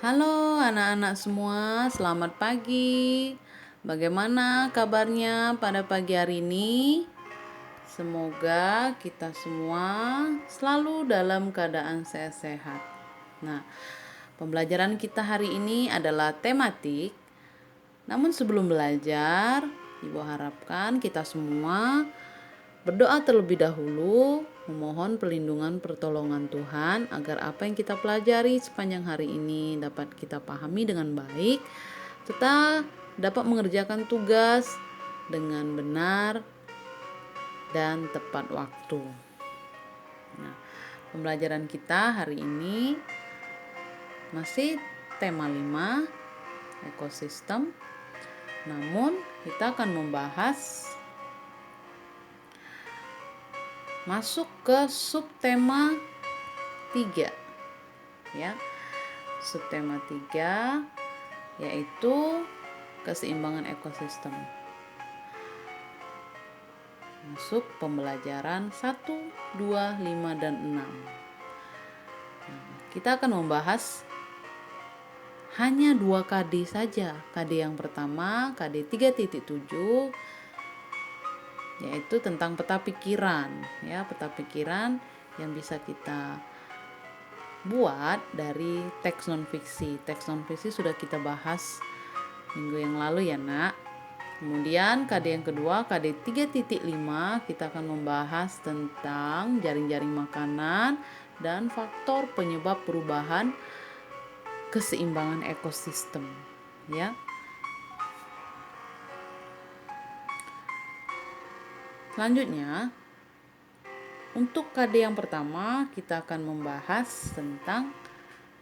Halo anak-anak semua, selamat pagi. Bagaimana kabarnya pada pagi hari ini? Semoga kita semua selalu dalam keadaan sehat-sehat. Nah, pembelajaran kita hari ini adalah tematik. Namun sebelum belajar, Ibu harapkan kita semua berdoa terlebih dahulu, memohon perlindungan pertolongan Tuhan agar apa yang kita pelajari sepanjang hari ini dapat kita pahami dengan baik, serta dapat mengerjakan tugas dengan benar dan tepat waktu. Nah, pembelajaran kita hari ini masih tema 5, ekosistem. Namun kita akan membahas masuk ke subtema 3 ya. Subtema 3 yaitu keseimbangan ekosistem. Masuk pembelajaran 1, 2, 5 dan 6. Kita akan membahas hanya 2 KD saja. KD yang pertama, KD 3.7 yaitu tentang peta pikiran ya, peta pikiran yang bisa kita buat dari teks non fiksi. Teks non fiksi sudah kita bahas minggu yang lalu ya nak. Kemudian KD yang kedua, KD 3.5, kita akan membahas tentang jaring-jaring makanan dan faktor penyebab perubahan keseimbangan ekosistem ya. Selanjutnya, untuk KD yang pertama kita akan membahas tentang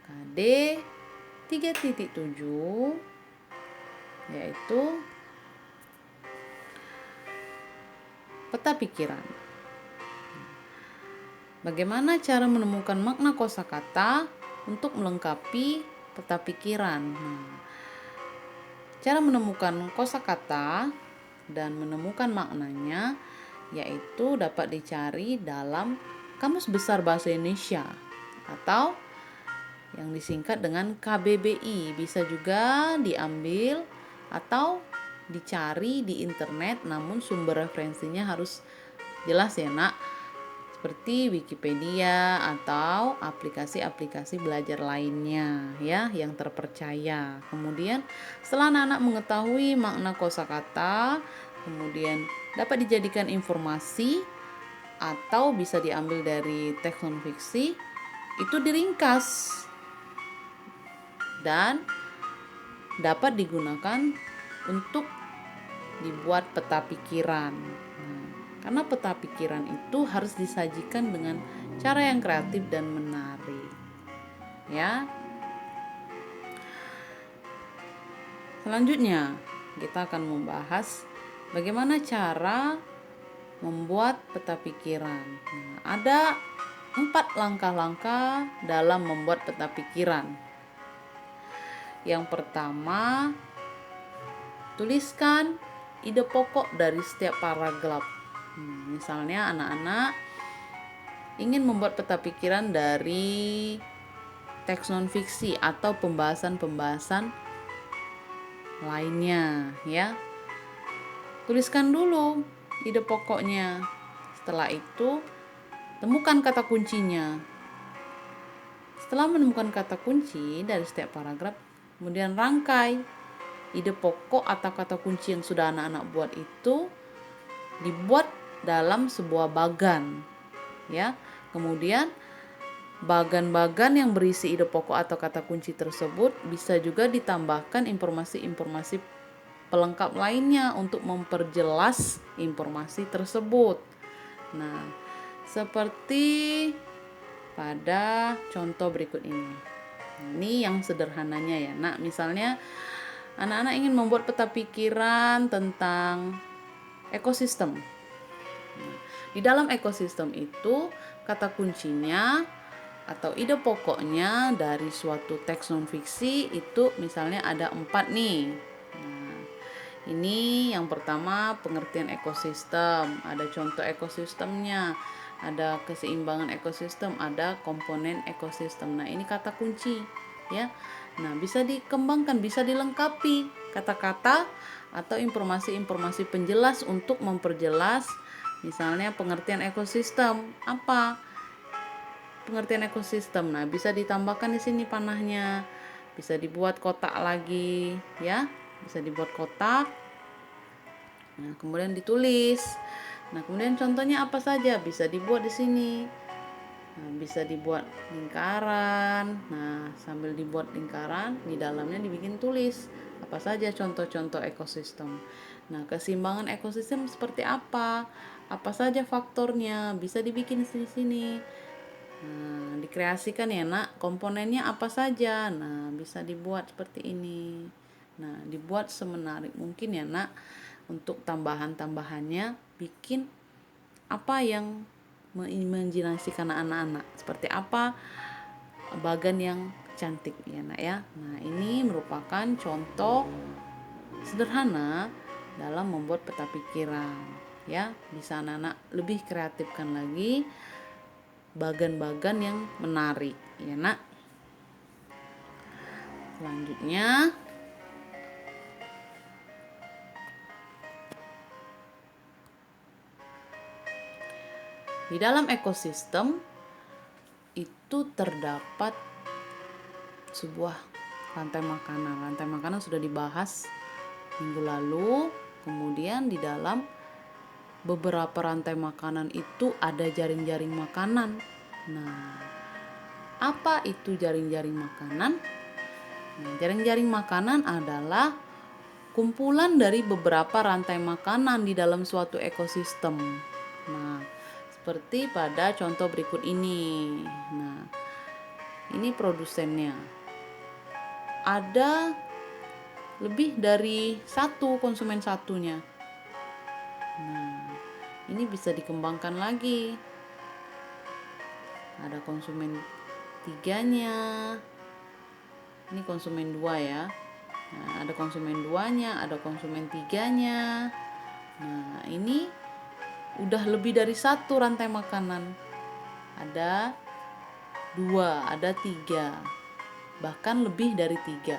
KD 3.7 yaitu peta pikiran. Bagaimana cara menemukan makna kosakata untuk melengkapi peta pikiran. Cara menemukan kosakata dan menemukan maknanya yaitu dapat dicari dalam Kamus Besar Bahasa Indonesia atau yang disingkat dengan KBBI. Bisa juga diambil atau dicari di internet, namun sumber referensinya harus jelas ya nak, seperti Wikipedia atau aplikasi-aplikasi belajar lainnya ya yang terpercaya. Kemudian setelah anak-anak mengetahui makna kosakata, kemudian dapat dijadikan informasi atau bisa diambil dari teks non fiksi, itu diringkas dan dapat digunakan untuk dibuat peta pikiran. Karena peta pikiran itu harus disajikan dengan cara yang kreatif dan menarik. Ya. Selanjutnya, kita akan membahas bagaimana cara membuat peta pikiran. Ada 4 langkah-langkah dalam membuat peta pikiran. Yang pertama, tuliskan ide pokok dari setiap paragraf. Misalnya anak-anak ingin membuat peta pikiran dari teks non fiksi atau pembahasan-pembahasan lainnya ya. Tuliskan dulu ide pokoknya. Setelah itu temukan kata kuncinya. Setelah menemukan kata kunci dari setiap paragraf, kemudian rangkai ide pokok atau kata kunci yang sudah anak-anak buat itu dibuat dalam sebuah bagan ya. Kemudian bagan-bagan yang berisi ide pokok atau kata kunci tersebut bisa juga ditambahkan informasi-informasi pelengkap lainnya untuk memperjelas informasi tersebut. Nah, seperti pada contoh berikut ini. Ini yang sederhananya ya. Nah, misalnya anak-anak ingin membuat peta pikiran tentang ekosistem. Di dalam ekosistem itu kata kuncinya atau ide pokoknya dari suatu teks non fiksi itu misalnya ada 4 nih. Nah, ini yang pertama pengertian ekosistem, ada contoh ekosistemnya, ada keseimbangan ekosistem, ada komponen ekosistem. Nah, ini kata kunci. ya. Nah, bisa dikembangkan, bisa dilengkapi kata-kata atau informasi-informasi penjelas untuk memperjelas misalnya pengertian ekosistem. Apa pengertian ekosistem? Nah, bisa ditambahkan di sini panahnya. Bisa dibuat kotak lagi, ya. Bisa dibuat kotak. Nah, kemudian ditulis. Nah, kemudian contohnya apa saja bisa dibuat di sini. Nah, bisa dibuat lingkaran. Nah, sambil dibuat lingkaran, di dalamnya dibikin tulis apa saja contoh-contoh ekosistem. Nah, keseimbangan ekosistem seperti apa? Apa saja faktornya? Bisa dibikin di sini. Nah, dikreasikan ya nak, komponennya apa saja. Nah, bisa dibuat seperti ini. Nah, dibuat semenarik mungkin ya nak. Untuk tambahan-tambahannya bikin apa yang mengimajinasikan anak-anak, seperti apa bagan yang cantik ya nak ya. Nah, ini merupakan contoh sederhana dalam membuat peta pikiran ya. Bisa anak-anak lebih kreatifkan lagi bagan-bagan yang menarik ya nak. Selanjutnya di dalam ekosistem itu terdapat sebuah rantai makanan. Rantai makanan sudah dibahas minggu lalu. Kemudian di dalam beberapa rantai makanan itu ada jaring-jaring makanan. Nah, apa itu jaring-jaring makanan? Nah, jaring-jaring makanan adalah kumpulan dari beberapa rantai makanan di dalam suatu ekosistem. Nah, seperti pada contoh berikut ini. Nah, ini produsennya. Ada lebih dari satu konsumen satunya. Nah, ini bisa dikembangkan lagi. Ada konsumen tiganya. Ini konsumen 2 ya. Nah, ada konsumen 2-nya, ada konsumen 3-nya. Nah, ini udah lebih dari satu rantai makanan. Ada 2, ada 3, bahkan lebih dari 3.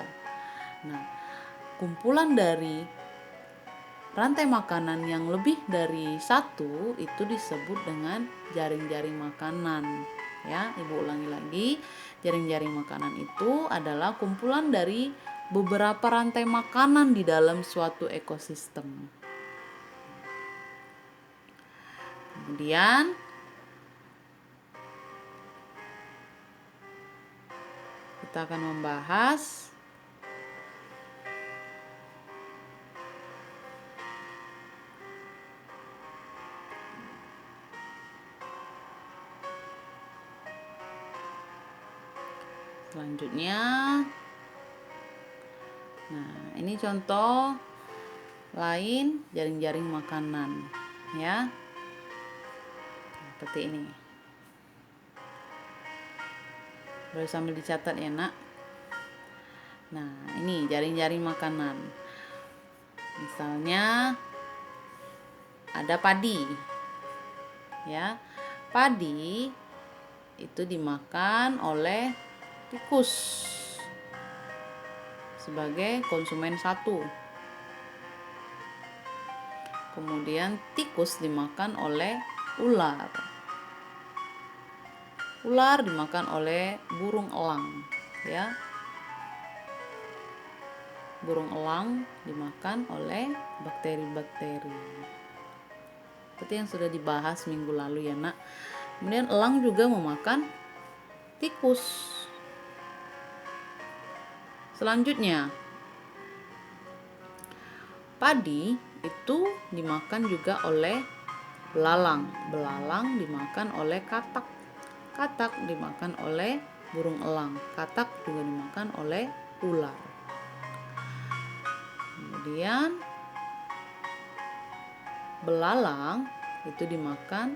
Nah, kumpulan dari rantai makanan yang lebih dari satu itu disebut dengan jaring-jaring makanan. Ya, Ibu ulangi lagi. Jaring-jaring makanan itu adalah kumpulan dari beberapa rantai makanan di dalam suatu ekosistem. Kemudian kita akan membahas selanjutnya. Nah, ini contoh lain jaring-jaring makanan ya. Seperti ini. Boleh sambil dicatat ya nak. Nah, ini jaring-jaring makanan. Misalnya ada padi. Ya. Padi itu dimakan oleh tikus sebagai konsumen 1. Kemudian tikus dimakan oleh ular. Ular dimakan oleh burung elang, ya. Burung elang dimakan oleh bakteri-bakteri. Seperti yang sudah dibahas minggu lalu ya nak. Kemudian elang juga memakan tikus. Selanjutnya, padi itu dimakan juga oleh belalang. Belalang dimakan oleh katak. Katak dimakan oleh burung elang. Katak juga dimakan oleh ular. Kemudian belalang itu dimakan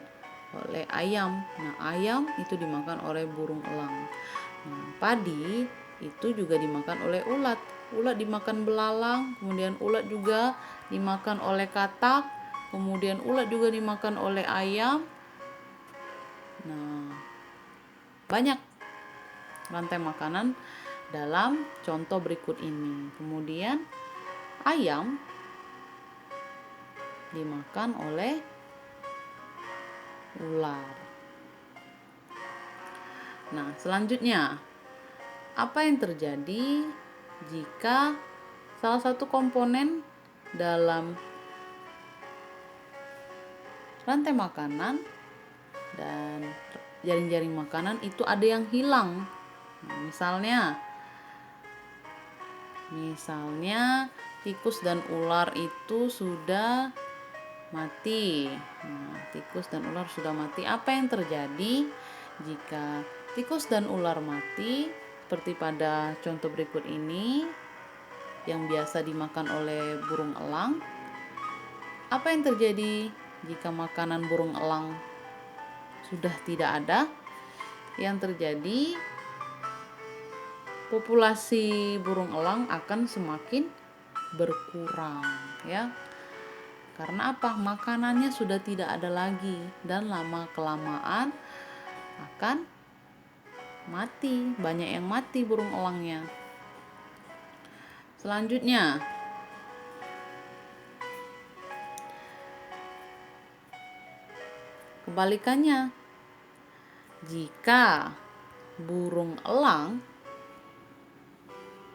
oleh ayam. Nah, ayam itu dimakan oleh burung elang. Nah, padi itu juga dimakan oleh ulat. Ulat dimakan belalang, kemudian ulat juga dimakan oleh katak, kemudian ulat juga dimakan oleh ayam. Nah, banyak rantai makanan dalam contoh berikut ini. Kemudian ayam dimakan oleh ular. Nah, selanjutnya, apa yang terjadi jika salah satu komponen dalam rantai makanan dan jaring-jaring makanan itu ada yang hilang? Nah, misalnya tikus dan ular itu sudah mati. Nah, tikus dan ular sudah mati. Apa yang terjadi jika tikus dan ular mati? Seperti pada contoh berikut ini yang biasa dimakan oleh burung elang. Apa yang terjadi jika makanan burung elang sudah tidak ada? Yang terjadi, populasi burung elang akan semakin berkurang, ya. Karena apa? Makanannya sudah tidak ada lagi dan lama kelamaan akan mati. Banyak yang mati burung elangnya. Selanjutnya, kebalikannya, jika burung elang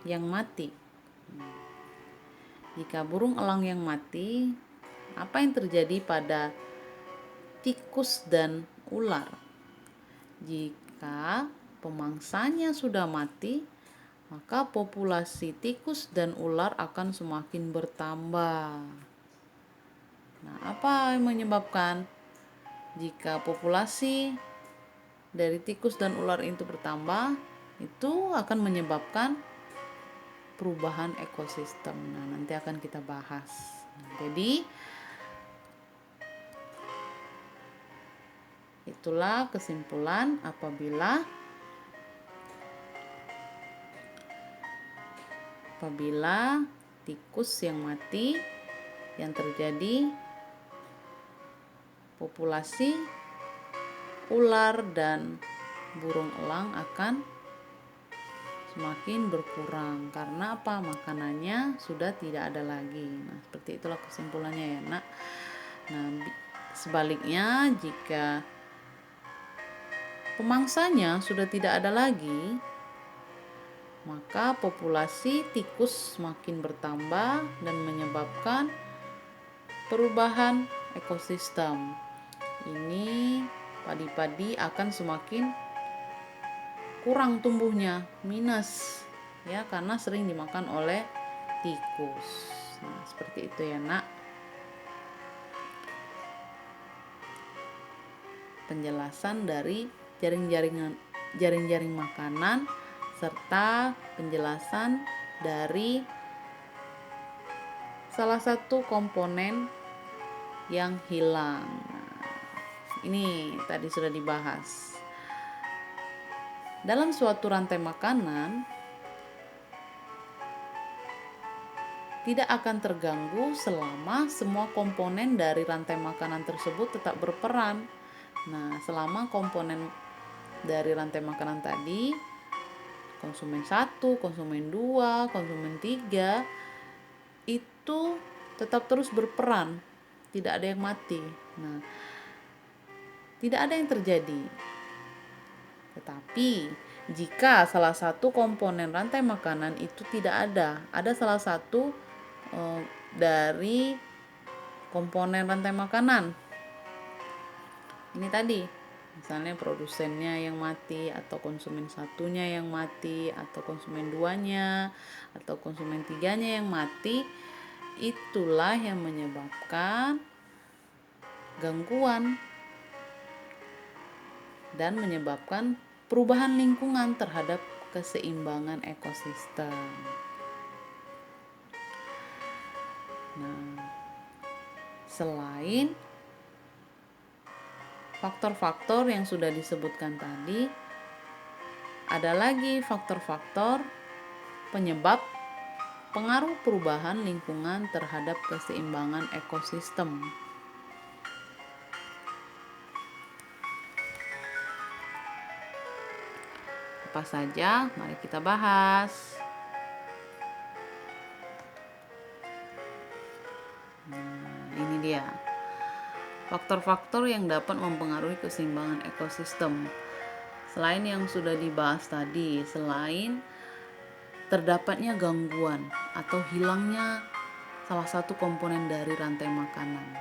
yang mati. Jika burung elang yang mati, apa yang terjadi pada tikus dan ular? Jika pemangsanya sudah mati, maka populasi tikus dan ular akan semakin bertambah. Nah, apa yang menyebabkan jika populasi dari tikus dan ular itu bertambah? Itu akan menyebabkan perubahan ekosistem. Nah, nanti akan kita bahas. Jadi, itulah kesimpulan apabila tikus yang mati, yang terjadi populasi ular dan burung elang akan semakin berkurang. Karena apa? Makanannya sudah tidak ada lagi. Nah, seperti itulah kesimpulannya ya, Nak. Nah, sebaliknya jika pemangsanya sudah tidak ada lagi, maka populasi tikus semakin bertambah dan menyebabkan perubahan ekosistem. Ini padi-padi akan semakin kurang tumbuhnya, minus, ya, karena sering dimakan oleh tikus. Nah, seperti itu ya, Nak. Penjelasan dari jaring-jaring makanan serta penjelasan dari salah satu komponen yang hilang. Nah, ini tadi sudah dibahas. Dalam suatu rantai makanan tidak akan terganggu selama semua komponen dari rantai makanan tersebut tetap berperan. Nah, selama komponen dari rantai makanan tadi, konsumen 1, konsumen 2, konsumen 3, itu tetap terus berperan, tidak ada yang mati. Nah, tidak ada yang terjadi. Tetapi jika salah satu komponen rantai makanan itu tidak ada salah satu dari komponen rantai makanan ini tadi, misalnya produsennya yang mati, atau konsumen satunya yang mati, atau konsumen duanya, atau konsumen tiganya yang mati, itulah yang menyebabkan gangguan dan menyebabkan perubahan lingkungan terhadap keseimbangan ekosistem. Nah, selain faktor-faktor yang sudah disebutkan tadi, ada lagi faktor-faktor penyebab pengaruh perubahan lingkungan terhadap keseimbangan ekosistem. Apa saja? Mari kita bahas. Ini dia faktor-faktor yang dapat mempengaruhi keseimbangan ekosistem. Selain yang sudah dibahas tadi, selain terdapatnya gangguan atau hilangnya salah satu komponen dari rantai makanan,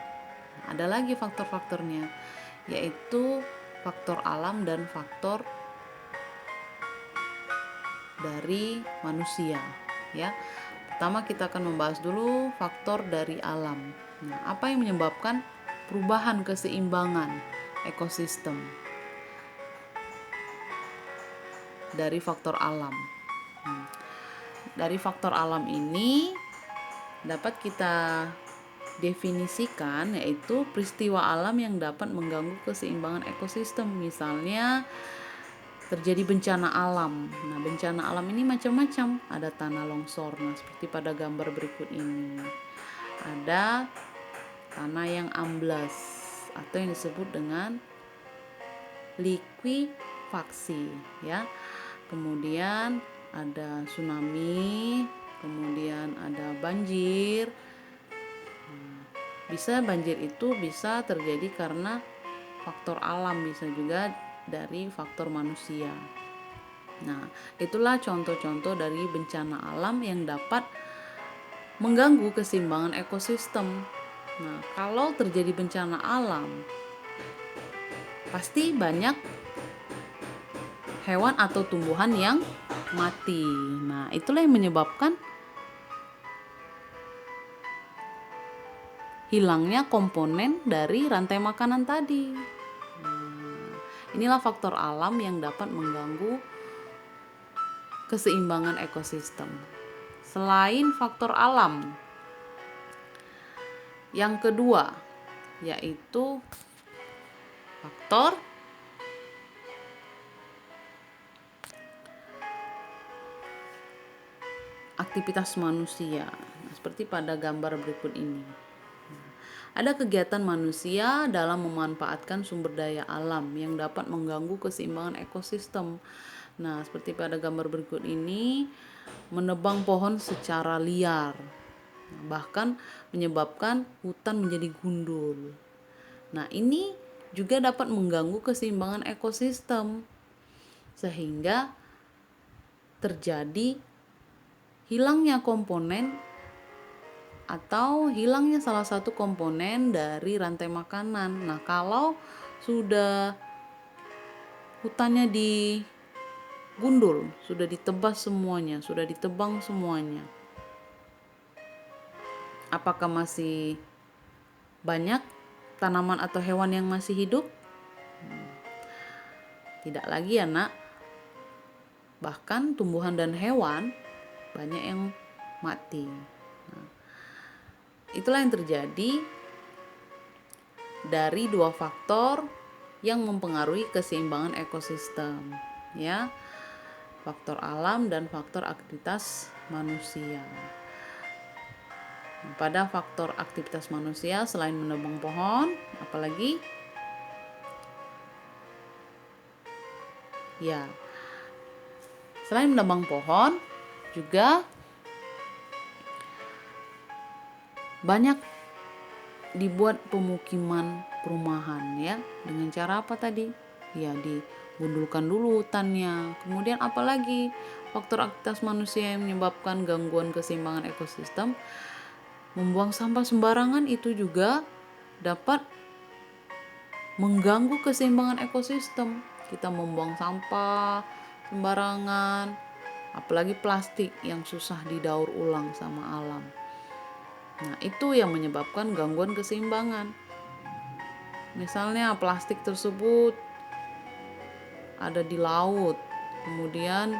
ada lagi faktor-faktornya, yaitu faktor alam dan faktor dari manusia, ya. Pertama kita akan membahas dulu faktor dari alam. Nah, apa yang menyebabkan perubahan keseimbangan ekosistem dari faktor alam? Dari faktor alam ini dapat kita definisikan, yaitu peristiwa alam yang dapat mengganggu keseimbangan ekosistem. Misalnya terjadi bencana alam. Nah, bencana alam ini macam-macam. Ada tanah longsor, nah seperti pada gambar berikut ini. Ada tanah yang amblas atau yang disebut dengan likuifaksi, ya. Kemudian ada tsunami, kemudian ada banjir. Bisa banjir itu bisa terjadi karena faktor alam, bisa juga dari faktor manusia. Nah, itulah contoh-contoh dari bencana alam yang dapat mengganggu keseimbangan ekosistem. Nah, kalau terjadi bencana alam, pasti banyak hewan atau tumbuhan yang mati. Nah, itulah yang menyebabkan hilangnya komponen dari rantai makanan tadi. Inilah faktor alam yang dapat mengganggu keseimbangan ekosistem. Selain faktor alam, yang kedua yaitu faktor aktivitas manusia. Nah, seperti pada gambar berikut ini. Ada kegiatan manusia dalam memanfaatkan sumber daya alam yang dapat mengganggu keseimbangan ekosistem. Nah, seperti pada gambar berikut ini, menebang pohon secara liar, bahkan menyebabkan hutan menjadi gundul. Nah, ini juga dapat mengganggu keseimbangan ekosistem, sehingga terjadi hilangnya komponen atau hilangnya salah satu komponen dari rantai makanan. Nah, kalau sudah hutannya digundul, sudah ditebas semuanya, sudah ditebang semuanya, apakah masih banyak tanaman atau hewan yang masih hidup? Tidak lagi ya, Nak. Bahkan tumbuhan dan hewan banyak yang mati. Itulah yang terjadi dari dua faktor yang mempengaruhi keseimbangan ekosistem, ya. Faktor alam dan faktor aktivitas manusia. Pada faktor aktivitas manusia, selain menebang pohon, apalagi? Ya. Selain menebang pohon, juga banyak dibuat pemukiman perumahan, ya. Dengan cara apa tadi? Ya, digundulkan dulu hutannya. Kemudian apalagi faktor aktivitas manusia yang menyebabkan gangguan keseimbangan ekosistem? Membuang sampah sembarangan itu juga dapat mengganggu keseimbangan ekosistem. Kita membuang sampah sembarangan, apalagi plastik yang susah didaur ulang sama alam. Nah, itu yang menyebabkan gangguan keseimbangan. Misalnya plastik tersebut ada di laut, kemudian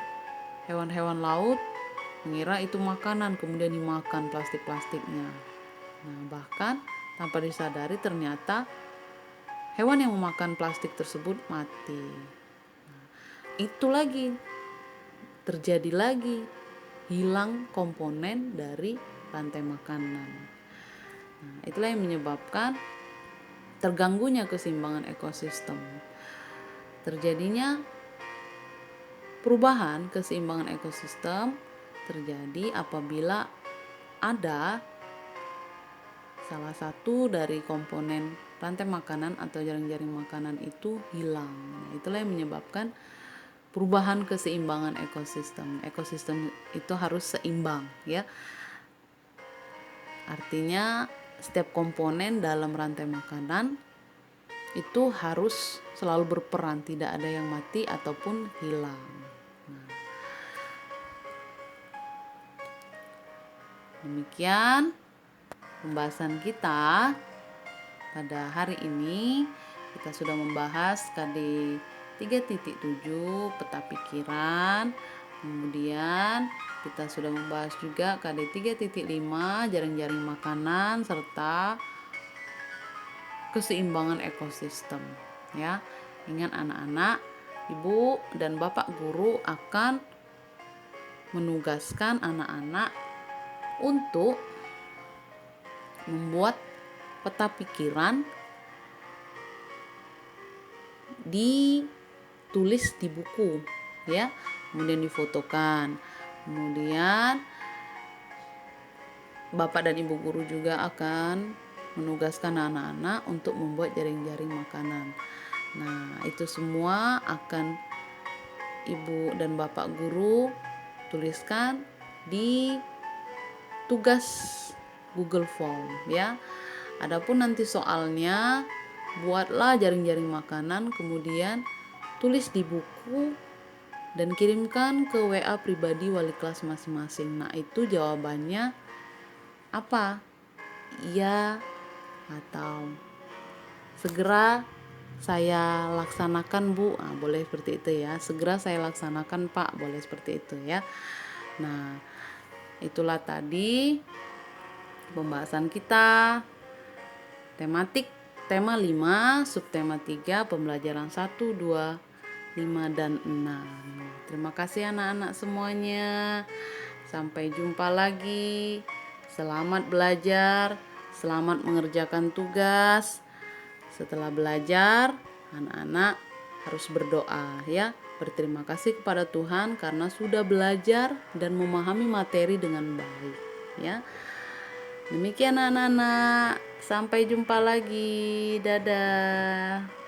hewan-hewan laut mengira itu makanan, kemudian dimakan plastik-plastiknya. Nah, bahkan tanpa disadari ternyata hewan yang memakan plastik tersebut mati. Nah, itu lagi terjadi lagi, hilang komponen dari rantai makanan. Nah, itulah yang menyebabkan terganggunya keseimbangan ekosistem. Terjadinya Perubahan keseimbangan ekosistem terjadi apabila ada salah satu dari komponen rantai makanan atau jaring-jaring makanan itu hilang. Nah, itulah yang menyebabkan perubahan keseimbangan ekosistem. Ekosistem itu harus seimbang, ya. Artinya setiap komponen dalam rantai makanan itu harus selalu berperan, tidak ada yang mati ataupun hilang. Nah, demikian pembahasan kita pada hari ini. Kita sudah membahas KD 3.7 peta pikiran. Kemudian kita sudah membahas juga KD 3.5 jaring-jaring makanan serta keseimbangan ekosistem, ya. Ingat anak-anak, ibu dan bapak guru akan menugaskan anak-anak untuk membuat peta pikiran, ditulis di buku, ya, kemudian difotokan. Kemudian bapak dan ibu guru juga akan menugaskan anak-anak untuk membuat jaring-jaring makanan. Nah, itu semua akan ibu dan bapak guru tuliskan di tugas Google Form, ya. Adapun nanti soalnya, buatlah jaring-jaring makanan, kemudian tulis di buku dan kirimkan ke WA pribadi wali kelas masing-masing. Nah, itu jawabannya apa? Iya atau segera saya laksanakan, Bu. Nah, boleh seperti itu, ya. Segera saya laksanakan, Pak. Boleh seperti itu, ya. Nah, itulah tadi pembahasan kita. Tema 5, subtema 3, pembelajaran 1, 2, 5, dan 6. Terima kasih anak-anak semuanya. Sampai jumpa lagi. Selamat belajar, selamat mengerjakan tugas. Setelah belajar, anak-anak harus berdoa, ya. Berterima kasih kepada Tuhan karena sudah belajar dan memahami materi dengan baik, ya. Demikian anak-anak, sampai jumpa lagi. Dadah.